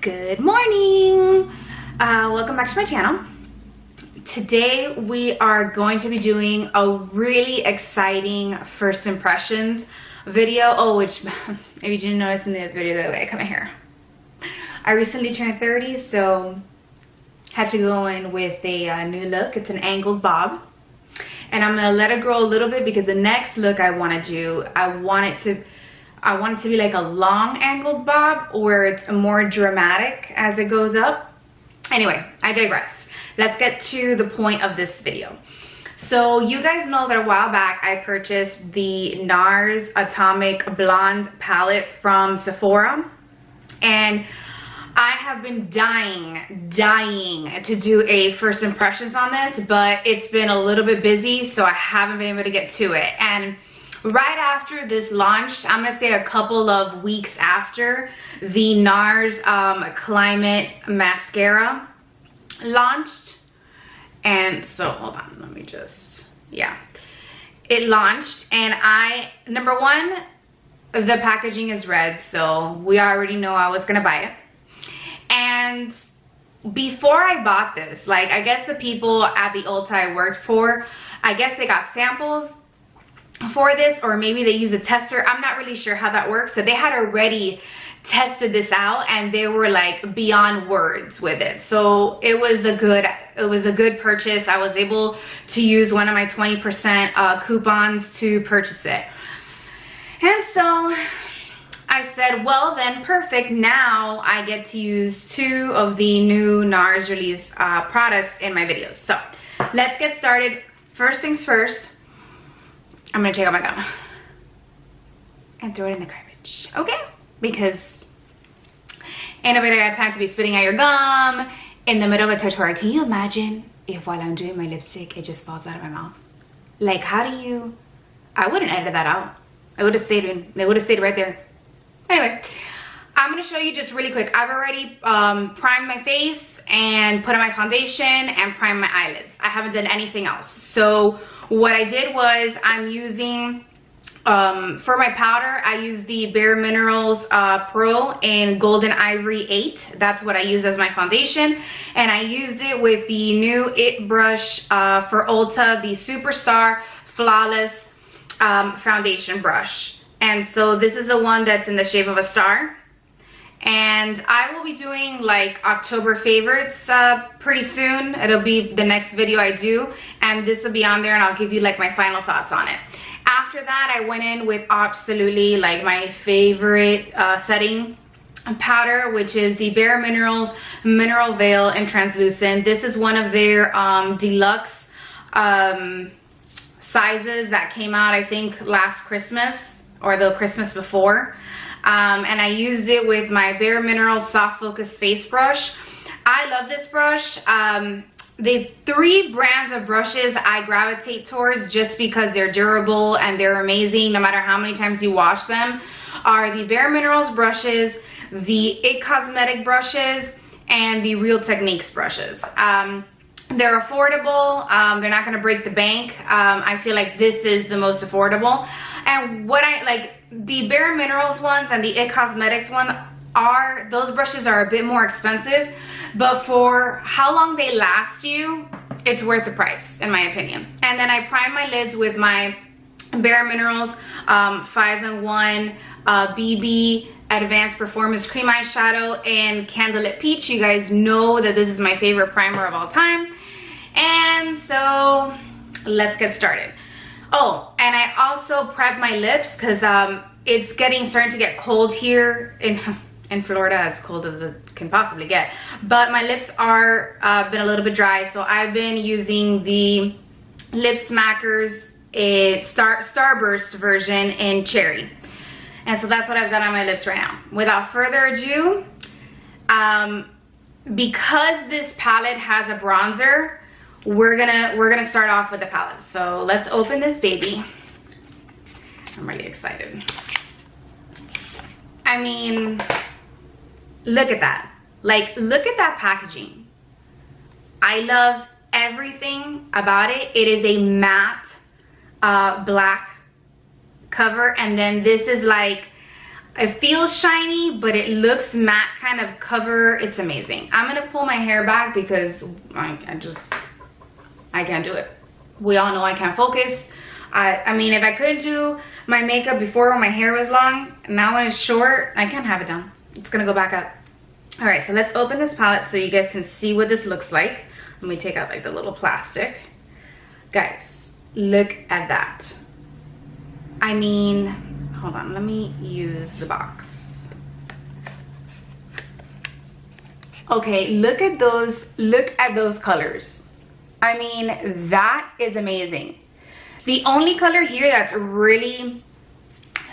Good morning. Welcome back to my channel. Today we are going to be doing a really exciting first impressions video. Which if you didn't notice in the video, the way I come in here, I recently turned 30, so had to go in with a new look. It's an angled bob, and I'm gonna let it grow a little bit because the next look I want to do, I want it to be like a long angled bob where it's more dramatic as it goes up. Anyway, I digress. Let's get to the point of this video. So you guys know that a while back I purchased the NARS Atomic Blonde palette from Sephora, and I have been dying to do a first impressions on this, but it's been a little bit busy, so I haven't been able to get to it. And right after this launched, I'm gonna say a couple of weeks after, the NARS Climax Mascara launched. And so hold on, let me just, yeah, it launched, and number one, the packaging is red, so we already know I was gonna buy it. And before I bought this, like, I guess the people at the Ulta I worked for, I guess they got samples for this, or maybe they use a tester. I'm not really sure how that works. So they had already tested this out, and they were like beyond words with it. So it was a good purchase. I was able to use one of my 20% coupons to purchase it. And so I said, well then, perfect. Now I get to use two of the new NARS release products in my videos. So let's get started. First things first, I'm gonna take out my gum and throw it in the garbage, okay? Because ain't nobody got time to be spitting out your gum in the middle of a tutorial. Can you imagine if while I'm doing my lipstick, it just falls out of my mouth? Like, how do you? I wouldn't edit that out. It would have stayed right there. Anyway, I'm gonna show you just really quick. I've already primed my face and put on my foundation and primed my eyelids. I haven't done anything else. So what I did was, I'm using, for my powder, I use the Bare Minerals Pro in Golden Ivory 8. That's what I use as my foundation. And I used it with the new IT brush for Ulta, the Superstar Flawless foundation brush. And so this is the one that's in the shape of a star. And I will be doing like October favorites pretty soon. It'll be the next video I do, and this will be on there, and I'll give you like my final thoughts on it. After that, I went in with absolutely like my favorite setting powder, which is the Bare Minerals Mineral Veil in Translucent. This is one of their deluxe sizes that came out, I think, last Christmas or the Christmas before. And I used it with my Bare Minerals Soft Focus Face Brush. I love this brush. The three brands of brushes I gravitate towards just because they're durable and they're amazing no matter how many times you wash them are the Bare Minerals brushes, the IT Cosmetic brushes, and the Real Techniques brushes. They're affordable. They're not going to break the bank. I feel like this is the most affordable. And what I like, the Bare Minerals ones and the IT Cosmetics one, those brushes are a bit more expensive, but for how long they last you, it's worth the price, in my opinion. And then I prime my lids with my Bare Minerals 5-in-1 BB Advanced Performance Cream Eyeshadow in Candlelit Peach. You guys know that this is my favorite primer of all time. And so let's get started. Oh, and I also prep my lips because it's starting to get cold here in Florida, as cold as it can possibly get. But my lips are been a little bit dry, so I've been using the Lip Smackers Starburst version in Cherry. And so that's what I've got on my lips right now. Without further ado, because this palette has a bronzer, we're gonna start off with the palette. So let's open this baby. I'm really excited. I mean, look at that. Like, look at that packaging. I love everything about it. It is a matte black cover, and then this is like It feels shiny, but it looks matte kind of cover. It's amazing. I'm gonna pull my hair back because I can't do it. We all know I can't focus. I mean, if I couldn't do my makeup before when my hair was long, now when it's short, I can't have it done. It's gonna go back up. All right, so let's open this palette so you guys can see what this looks like. Let me take out like the little plastic. Guys, look at that. I mean, hold on, let me use the box. Okay, look at those colors. I mean, that is amazing. The only color here that's really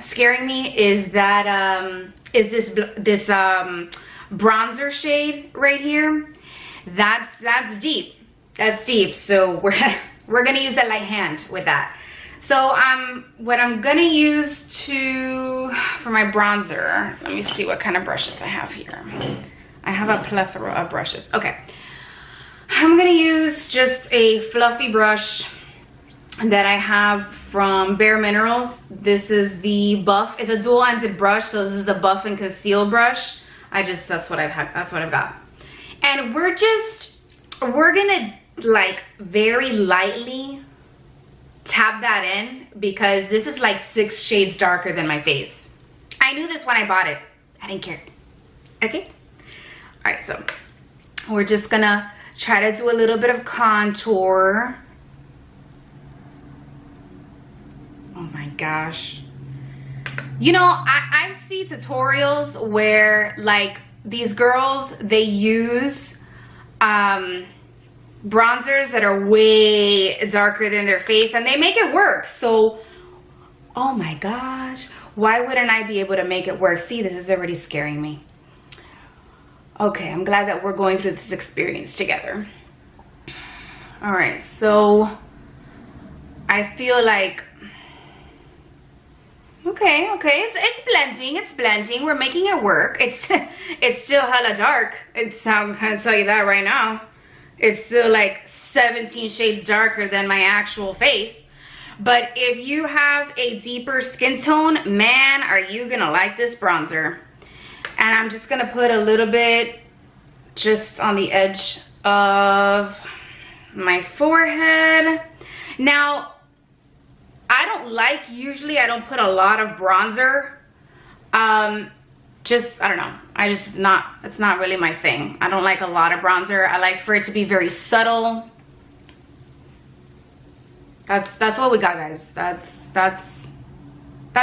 scaring me is that this bronzer shade right here. That's deep. That's deep. So we're gonna use a light hand with that. So what I'm gonna use for my bronzer, let me see what kind of brushes I have here. I have a plethora of brushes. Okay, I'm gonna use just a fluffy brush that I have from Bare Minerals. This is the Buff. It's a dual-ended brush, so this is the Buff and Conceal brush. That's what I've got. And we're gonna like very lightly tap that in because this is like 6 shades darker than my face. I knew this when I bought it. I didn't care. Okay? All right, so we're just gonna try to do a little bit of contour. Oh my gosh. You know, I see tutorials where like these girls, they use bronzers that are way darker than their face and they make it work. So, oh my gosh, why wouldn't I be able to make it work? See, this is already scaring me. Okay, I'm glad that we're going through this experience together. All right, so I feel like, okay, it's blending, we're making it work. It's still hella dark. I'm gonna tell you that right now. It's still like 17 shades darker than my actual face. But if you have a deeper skin tone, man, are you gonna like this bronzer. And I'm just gonna put a little bit just on the edge of my forehead. Now, usually I don't put a lot of bronzer. I don't know. It's not really my thing. I don't like a lot of bronzer. I like for it to be very subtle. That's what we got, guys. That's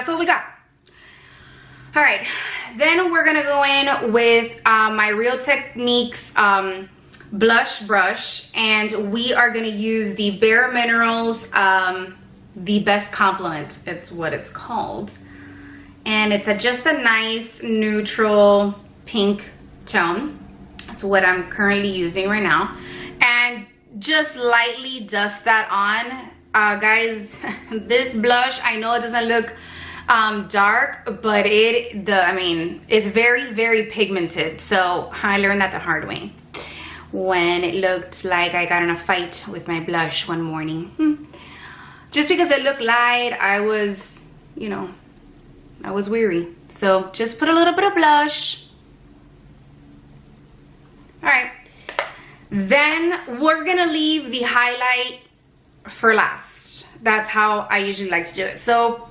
what we got. All right, then we're gonna go in with my Real Techniques blush brush, and we are gonna use the Bare Minerals The Best Compliment. It's what it's called. And it's just a nice neutral pink tone. That's what I'm currently using right now. And just lightly dust that on. Guys, this blush, I know it doesn't look dark, but it's very, very pigmented. So I learned that the hard way when it looked like I got in a fight with my blush one morning. Just because it looked light, I was weary. So just put a little bit of blush. All right, then we're gonna leave the highlight for last. That's how I usually like to do it. So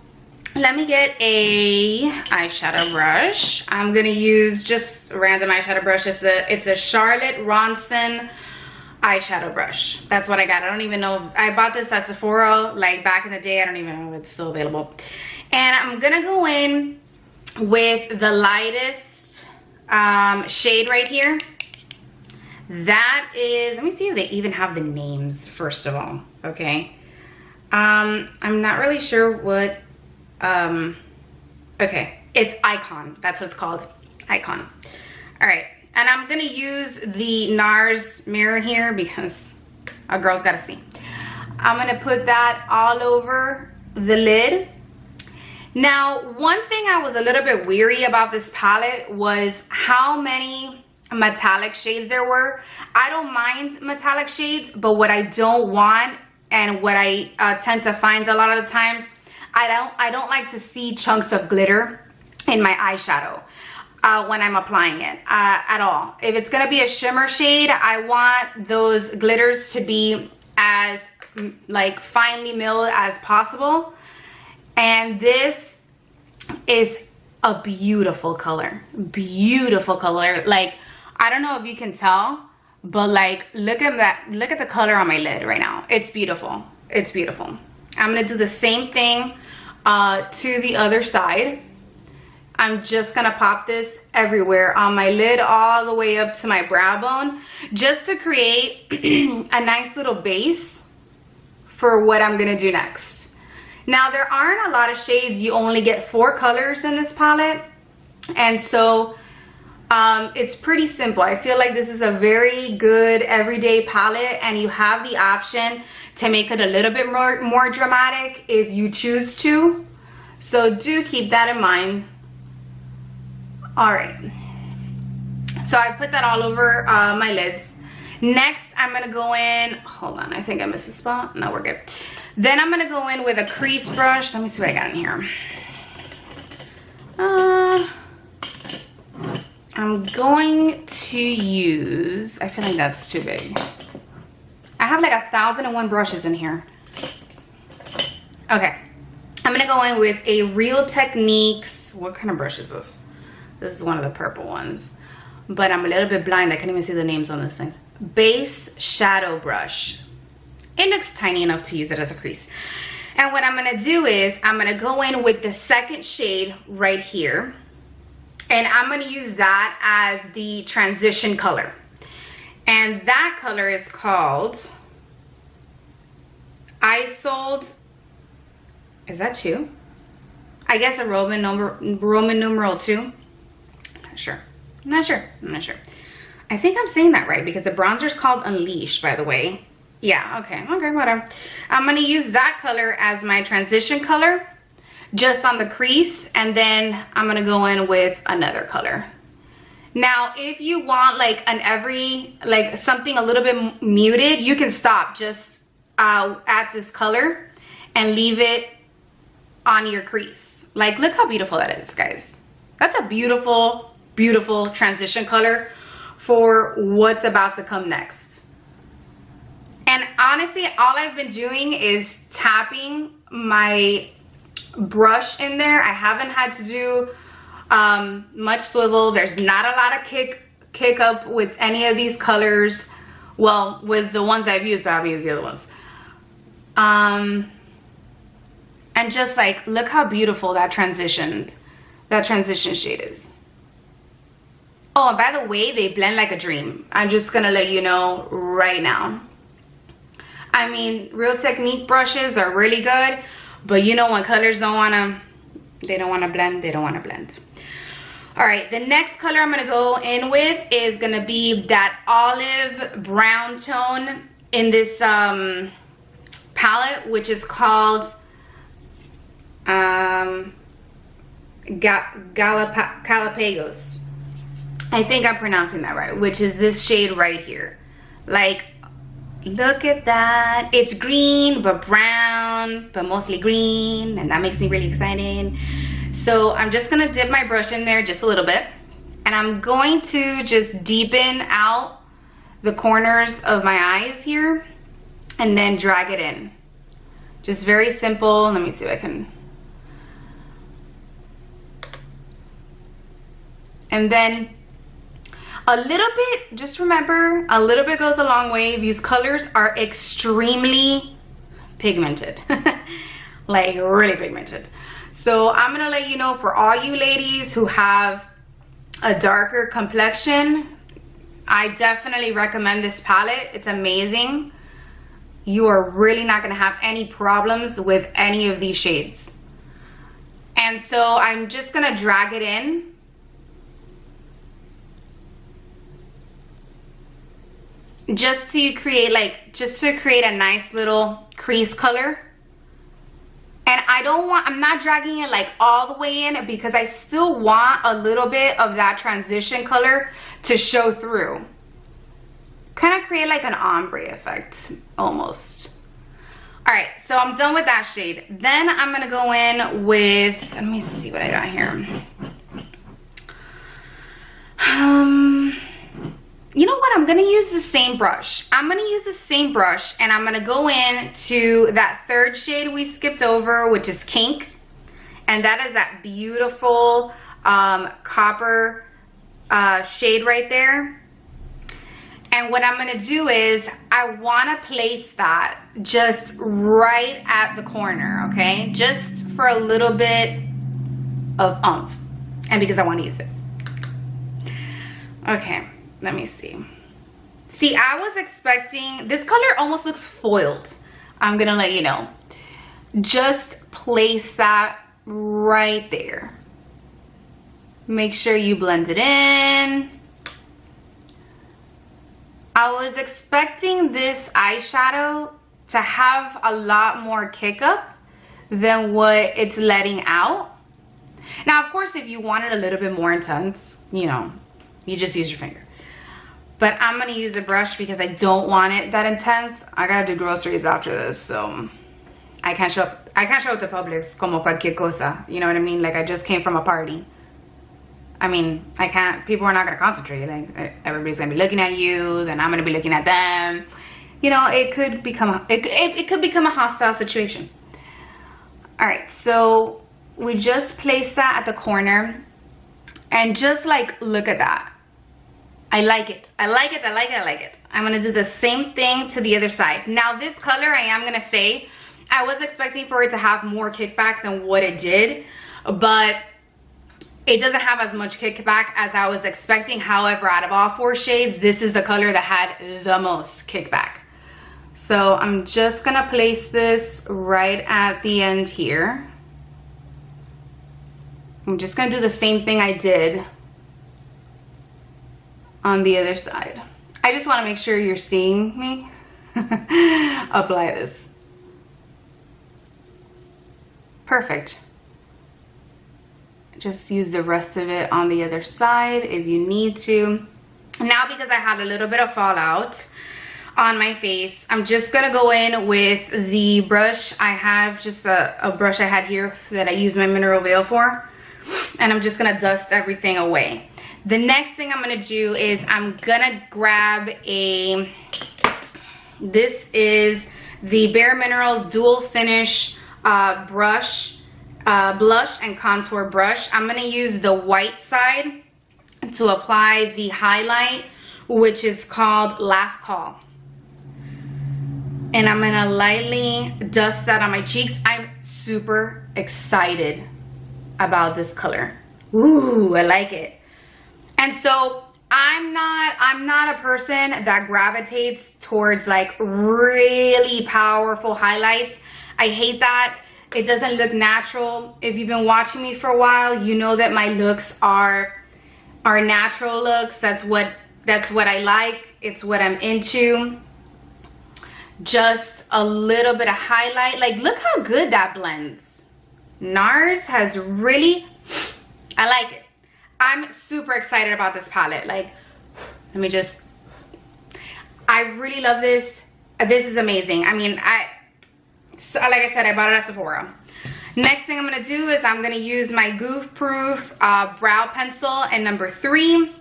let me get a eyeshadow brush. I'm gonna use just a random eyeshadow brush. It's a Charlotte Ronson eyeshadow brush. That's what I got. I don't even know. I bought this at Sephora like back in the day. I don't even know if it's still available. And I'm gonna go in with the lightest shade right here. That is, let me see if they even have the names first of all. Okay, I'm not really sure what okay, it's Icon. That's what it's called, Icon. All right, and I'm gonna use the NARS mirror here because our girl's gotta see. I'm gonna put that all over the lid. Now, one thing I was a little bit weary about this palette was how many metallic shades there were. I don't mind metallic shades, but what I don't want, and what I tend to find a lot of the times, I don't like to see chunks of glitter. in my eyeshadow when I'm applying it at all. If it's gonna be a shimmer shade, I want those glitters to be as like finely milled as possible. And this is a beautiful color, like I don't know if you can tell, but like look at that, look at the color on my lid right now. It's beautiful, it's beautiful. I'm gonna do the same thing to the other side. I'm just gonna pop this everywhere on my lid all the way up to my brow bone, just to create a nice little base for what I'm gonna do next. Now, there aren't a lot of shades. You only get 4 colors in this palette, and so it's pretty simple. I feel like this is a very good everyday palette, and you have the option to make it a little bit more dramatic if you choose to. So do keep that in mind. All right, so I put that all over my lids. Next, I'm gonna go in, hold on, I think I missed a spot. No, we're good. Then I'm gonna go in with a crease brush. Let me see what I got in here. I'm going to use, I feel like that's too big. I have like 1,001 brushes in here. Okay, I'm gonna go in with a Real Techniques, what kind of brush is this? This is one of the purple ones, but I'm a little bit blind. I can't even see the names on this thing. Base shadow brush. It looks tiny enough to use it as a crease. And what I'm gonna do is I'm gonna go in with the second shade right here, and I'm gonna use that as the transition color. And that color is called Eyeshadow. Is that 2? I guess a Roman numeral 2. I'm not sure. I think I'm saying that right because the bronzer is called Unleashed, by the way. Yeah, okay, whatever. I'm gonna use that color as my transition color, just on the crease, and then I'm gonna go in with another color. Now, if you want like something a little bit muted, you can stop just at this color and leave it on your crease. Like, look how beautiful that is, guys. That's a beautiful, beautiful transition color for what's about to come next. And honestly, all I've been doing is tapping my brush in there. I haven't had to do much swivel. There's not a lot of kick up with any of these colors. Well, with the ones I've used the other ones. And just like, look how beautiful that transition shade is. Oh, and by the way, they blend like a dream. I'm just gonna let you know right now. I mean, Real Technique brushes are really good, but you know when colors don't wanna blend. All right, the next color I'm gonna go in with is gonna be that olive brown tone in this palette, which is called Galapagos. I think I'm pronouncing that right, which is this shade right here. Like, look at that. It's green, but brown, but mostly green, and that makes me really excited. So I'm just gonna dip my brush in there just a little bit, and I'm going to just deepen out the corners of my eyes here, and then drag it in. Just very simple. Let me see if I can. And then a little bit, just remember, a little bit goes a long way. These colors are extremely pigmented, like really pigmented. So I'm gonna let you know, for all you ladies who have a darker complexion, I definitely recommend this palette. It's amazing. You are really not gonna have any problems with any of these shades. And so I'm just gonna drag it in. Just to create a nice little crease color. And I'm not dragging it like all the way in, because I still want a little bit of that transition color to show through. Kind of create like an ombre effect almost. All right, so I'm done with that shade. Then I'm gonna go in with, let me see what I got here. You know what? I'm gonna use the same brush. I'm gonna use the same brush, and I'm gonna go in to that third shade we skipped over, which is Kink. And that is that beautiful copper shade right there. And what I'm gonna do is I wanna place that just right at the corner, okay? Just for a little bit of oomph, and because I wanna use it. Okay, let me see. See, I was expecting, this color almost looks foiled. I'm gonna let you know. Just place that right there. Make sure you blend it in. I was expecting this eyeshadow to have a lot more kick up than what it's letting out. Now, of course, if you want it a little bit more intense, you know, you just use your finger. But I'm gonna use a brush because I don't want it that intense. I gotta do groceries after this, so I can't show up to Publix como cualquier cosa. You know what I mean? Like, I just came from a party. I mean, I can't, people are not gonna concentrate. Like, everybody's gonna be looking at you, then I'm gonna be looking at them. You know, it could become it could become a hostile situation. All right, so we just place that at the corner, and just like, look at that. I like it. I like it. I like it. I like it. I'm gonna do the same thing to the other side. Now, this color, I am gonna say, I was expecting for it to have more kickback than what it did, but it doesn't have as much kickback as I was expecting. However, out of all 4 shades, this is the color that had the most kickback. So I'm just gonna place this right at the end here. I'm just gonna do the same thing I did on the other side. I just wanna make sure you're seeing me apply this. Perfect. Just use the rest of it on the other side if you need to. Now, because I had a little bit of fallout on my face, I'm just gonna go in with the brush. I have just a brush I had here that I use my mineral veil for, and I'm just gonna dust everything away. The next thing I'm gonna do is I'm gonna grab this is the Bare Minerals Dual Finish brush. Blush and contour brush. I'm gonna use the white side to apply the highlight, which is called Last Call. And I'm gonna lightly dust that on my cheeks. I'm super excited about this color. Ooh, I like it. And so I'm not a person that gravitates towards like really powerful highlights. I hate that. It doesn't look natural. If you've been watching me for a while, you know that my looks are natural looks. That's what I like. It's what I'm into. Just a little bit of highlight. Like, look how good that blends. NARS has really, I like it. I'm super excited about this palette. Like, let me just, I really love this. This is amazing. I mean, so, like I said, I bought it at Sephora. Next thing I'm gonna do is I'm gonna use my Goof Proof brow pencil in number 3.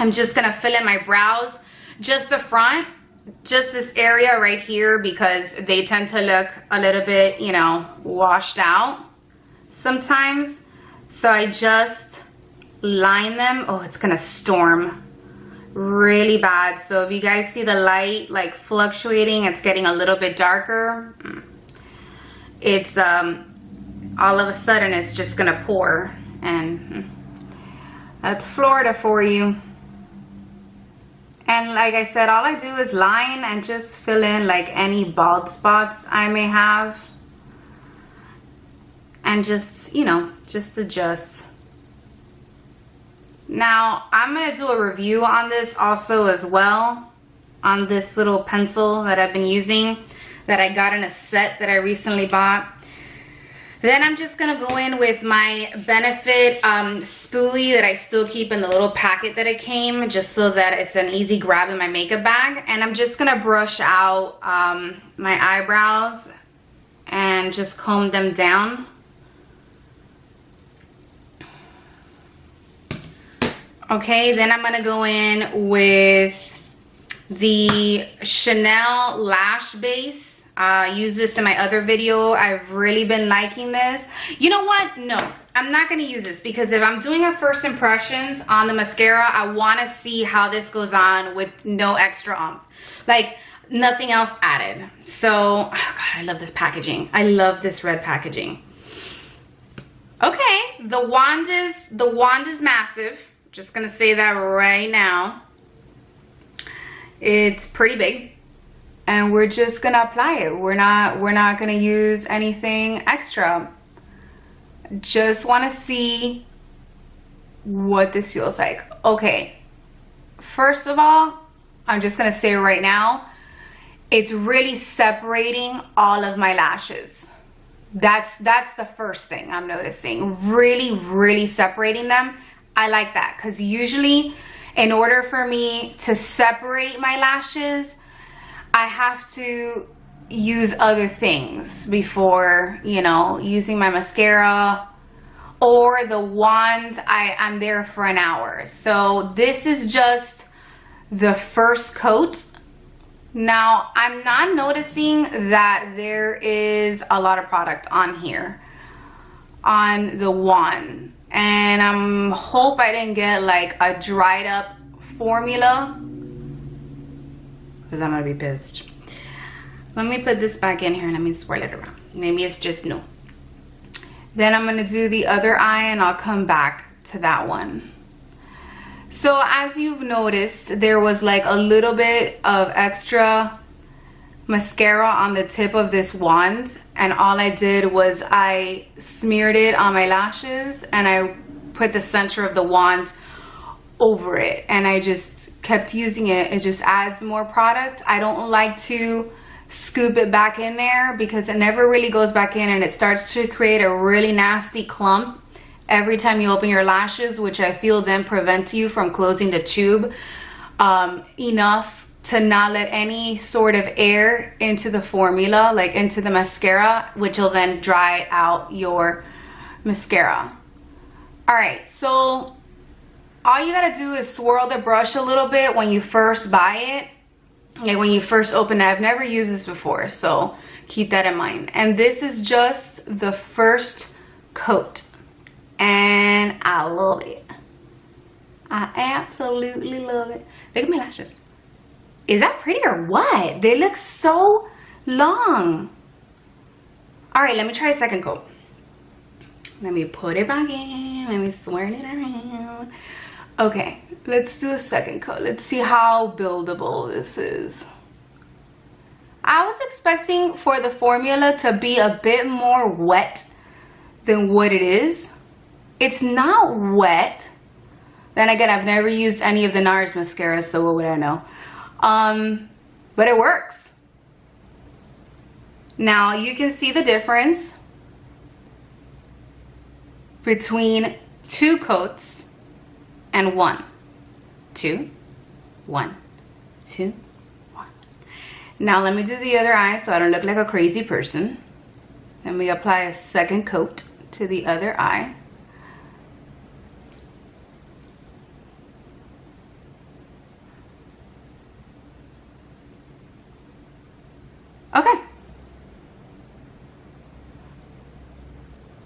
I'm just gonna fill in my brows, just the front, just this area right here, because they tend to look a little bit, you know, washed out sometimes. So I just line them. Oh, it's gonna storm really bad. So if you guys see the light like fluctuating, it's getting a little bit darker. It's all of a sudden it's just gonna pour, and that's Florida for you. And like I said, all I do is line and just fill in like any bald spots I may have, and just, you know, just adjust. Now I'm gonna do a review on this also as well, on this little pencil that I've been using, that I got in a set that I recently bought. Then I'm just gonna go in with my Benefit spoolie that I still keep in the little packet that it came, just so that it's an easy grab in my makeup bag. And I'm just gonna brush out my eyebrows and just comb them down. Okay, then I'm gonna go in with the Chanel Lash Base. I used this in my other video. I've really been liking this. You know what? No, I'm not gonna use this because if I'm doing a first impressions on the mascara, I wanna see how this goes on with no extra like nothing else added. So, oh God, I love this packaging. I love this red packaging. Okay, the wand is massive. Just gonna say that right now. It's pretty big, and we're just gonna apply it. We're not gonna use anything extra. Just want to see what this feels like. Okay, first of all, I'm just gonna say right now, it's really separating all of my lashes. That's the first thing I'm noticing. Really separating them. I like that, because usually in order for me to separate my lashes, I have to use other things before, you know, using my mascara or the wand. I'm there for an hour. So this is just the first coat. Now, I'm not noticing that there is a lot of product on here, on the wand. And I hope I didn't get like a dried up formula, because I'm gonna be pissed. Let me put this back in here and let me swirl it around. Maybe it's just no. Then I'm gonna do the other eye and I'll come back to that one. So as you've noticed, there was like a little bit of extra mascara on the tip of this wand, and all I did was I smeared it on my lashes and I put the center of the wand over it, and I just kept using it. It just adds more product. I don't like to scoop it back in there because it never really goes back in, and it starts to create a really nasty clump every time you open your lashes, which I feel then prevents you from closing the tube enough to not let any sort of air into the formula, like into the mascara, which will then dry out your mascara. All right, so all you gotta do is swirl the brush a little bit when you first buy it, like when you first open it. I've never used this before, so keep that in mind. And this is just the first coat, and I love it. I absolutely love it. Look at my lashes. Is that pretty or what? They look so long. All right, let me try a second coat. Let me put it back in. Let me swirl it around. Okay, let's do a second coat. Let's see how buildable this is. I was expecting for the formula to be a bit more wet than what it is. It's not wet. Then again, I've never used any of the NARS mascaras, so what would I know? But it works. Now you can see the difference between 2 coats and 1, 2, 1, 2, 1. Now let me do the other eye so I don't look like a crazy person. Let me apply a second coat to the other eye. Okay.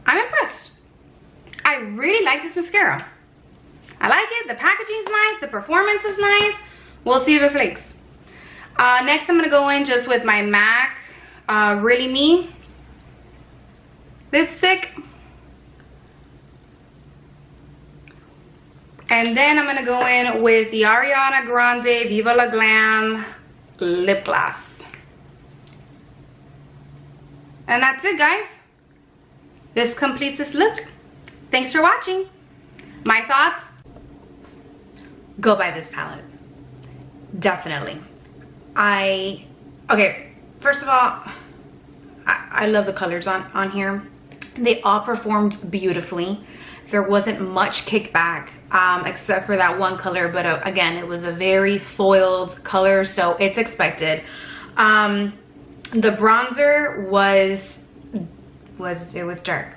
I'm impressed. I really like this mascara. I like it. The packaging's nice. The performance is nice. We'll see if it flakes. Next, I'm going to go in just with my MAC Really Me lipstick. And then I'm going to go in with the Ariana Grande Viva La Glam lip gloss. And that's it, guys. This completes this look. Thanks for watching. My thoughts? Go buy this palette. Definitely. Okay, first of all, I love the colors on here. They all performed beautifully. There wasn't much kickback except for that one color, but again, it was a very foiled color, so it's expected. The bronzer was dark,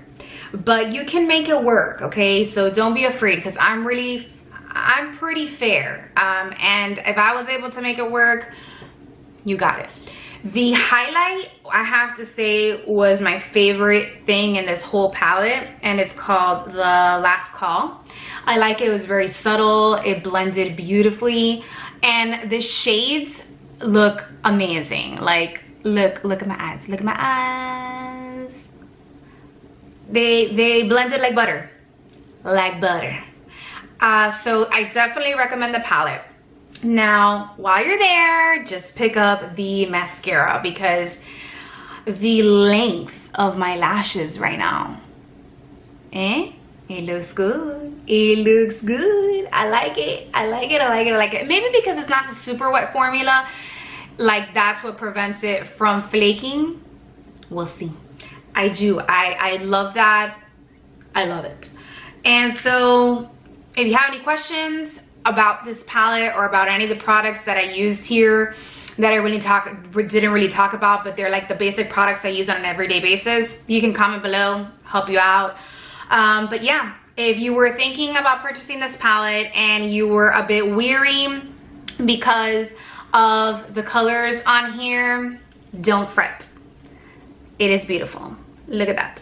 but you can make it work. Okay, so don't be afraid, because I'm I'm pretty fair, and if I was able to make it work, you got it. The highlight, I have to say, was my favorite thing in this whole palette, and it's called The Last Call. I like it. It was very subtle. It blended beautifully, and the shades look amazing. Like, look at my eyes. Look at my eyes. They blended like butter. Like butter. So I definitely recommend the palette. Now, while you're there, just pick up the mascara, because the length of my lashes right now, it looks good. It looks good. I like it. I like it. I like it. I like it. Maybe because it's not a super wet formula, like that's what prevents it from flaking. We'll see. I do. I love that. I love it. And so if you have any questions about this palette or about any of the products that I used here that I didn't really talk about, but they're like the basic products I use on an everyday basis, you can comment below, help you out. But yeah, if you were thinking about purchasing this palette and you were a bit weary because of the colors on here, don't fret. It is beautiful. Look at that.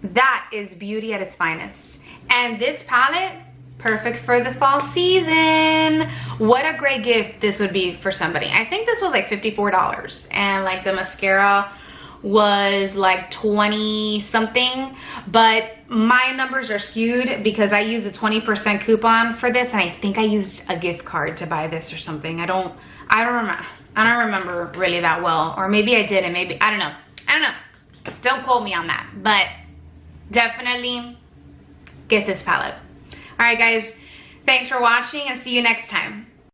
That is beauty at its finest. And this palette, perfect for the fall season. What a great gift this would be for somebody. I think this was like $54, and like the mascara was like 20 something, but my numbers are skewed because I used a 20% coupon for this, and I think I used a gift card to buy this or something. I don't remember really that well, or maybe I did, and maybe I don't know. Don't quote me on that, but definitely get this palette. All right, guys, thanks for watching, and see you next time.